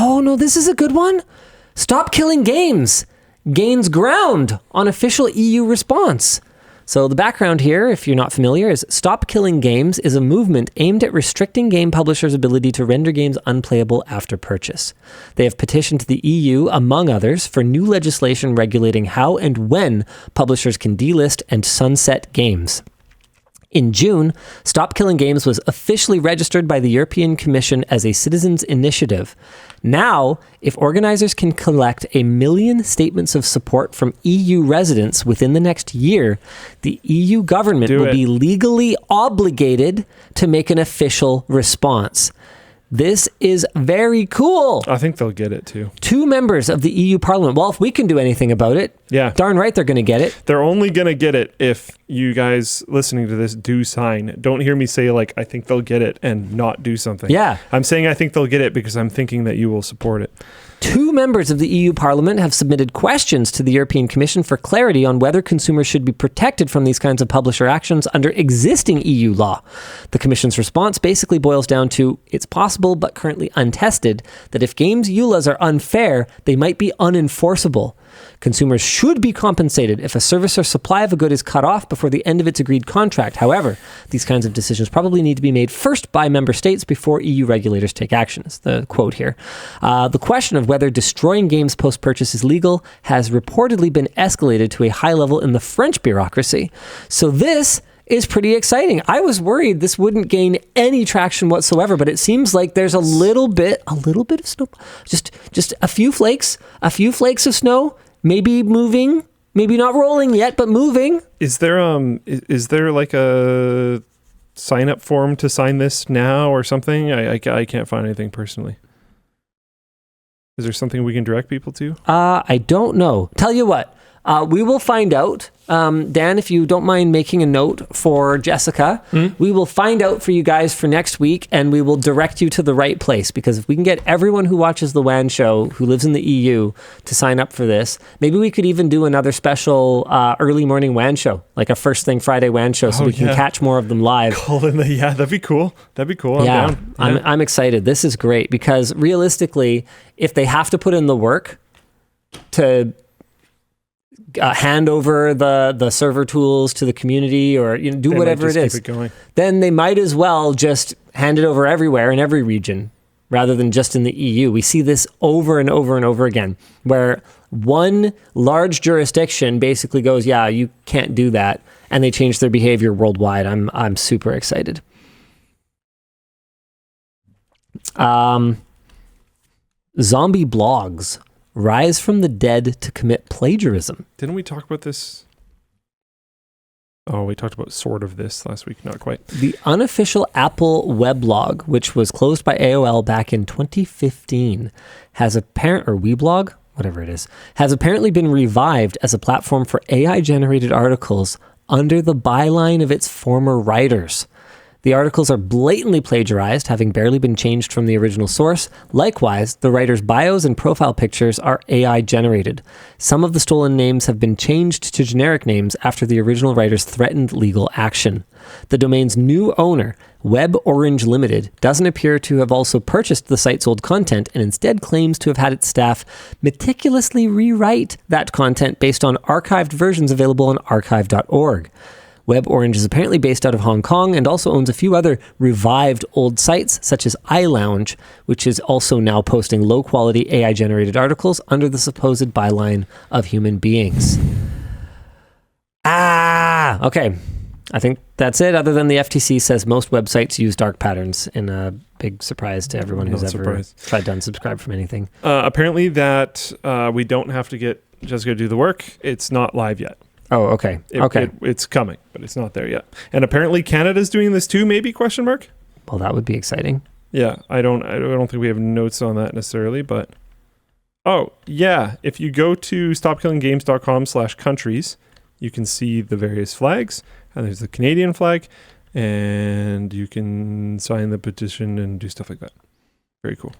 Oh, no, this is a good one. Stop Killing Games gains ground on official EU response. So the background here, if you're not familiar, is Stop Killing Games is a movement aimed at restricting game publishers' ability to render games unplayable after purchase. They have petitioned the EU, among others, for new legislation regulating how and when publishers can delist and sunset games. In June, Stop Killing Games was officially registered by the European Commission as a citizens' initiative. Now, if organizers can collect 1 million statements of support from EU residents within the next year, the EU government will be legally obligated to make an official response. This is very cool. I think they'll get it too. 2 members of the EU Parliament. Well, if we can do anything about it, darn right they're going to get it. They're only going to get it if you guys listening to this do sign. Don't hear me say like, I think they'll get it and not do something. Yeah. I'm saying I think they'll get it because I'm thinking that you will support it. 2 members of the EU Parliament have submitted questions to the European Commission for clarity on whether consumers should be protected from these kinds of publisher actions under existing EU law. The Commission's response basically boils down to, it's possible but currently untested that if games EULAs are unfair, they might be unenforceable. Consumers should be compensated if a service or supply of a good is cut off before the end of its agreed contract. However, these kinds of decisions probably need to be made first by member states before EU regulators take action. Is the quote here. The question of whether destroying games post-purchase is legal has reportedly been escalated to a high level in the French bureaucracy. So this is pretty exciting. I was worried this wouldn't gain any traction whatsoever, but it seems like there's a little bit of snow, just a few flakes of snow, maybe moving, maybe not rolling yet, but moving. Is there like a sign up form to sign this now or something? I can't find anything personally. Is there something we can direct people to? I don't know. Tell you what, we will find out. Dan, if you don't mind making a note for Jessica, we will find out for you guys for next week, and we will direct you to the right place, because if we can get everyone who watches the WAN show who lives in the EU to sign up for this, maybe we could even do another special early morning WAN show, like a first thing Friday WAN show, so we can catch more of them live. That'd be cool. I'm down. I'm excited. This is great, because realistically, if they have to put in the work to hand over the server tools to the community, or do whatever it is, then they might as well just hand it over everywhere in every region rather than just in the EU. We see this over and over and over again, where one large jurisdiction basically goes, yeah, you can't do that, and they change their behavior worldwide. I'm super excited. Zombie blogs rise from the dead to commit plagiarism. Didn't we talk about this? Oh, we talked about sort of this last week. Not quite. The unofficial Apple weblog, which was closed by AOL back in 2015, has Weblog, whatever it is, has apparently been revived as a platform for AI-generated articles under the byline of its former writers. The articles are blatantly plagiarized, having barely been changed from the original source. Likewise, the writers' bios and profile pictures are AI-generated. Some of the stolen names have been changed to generic names after the original writers threatened legal action. The domain's new owner, Web Orange Limited, doesn't appear to have also purchased the site's old content, and instead claims to have had its staff meticulously rewrite that content based on archived versions available on archive.org. Web Orange is apparently based out of Hong Kong and also owns a few other revived old sites, such as iLounge, which is also now posting low-quality AI-generated articles under the supposed byline of human beings. Okay. I think that's it, other than the FTC says most websites use dark patterns, in a big surprise to everyone who's ever tried to unsubscribe from anything. Apparently that we don't have to get Jessica to do the work. It's not live yet. Oh, okay. It's coming, but it's not there yet. And apparently Canada's doing this too, maybe, question mark? Well, that would be exciting. Yeah, I don't think we have notes on that necessarily, but if you go to stopkillinggames.com/countries, you can see the various flags, and there's the Canadian flag, and you can sign the petition and do stuff like that. Very cool.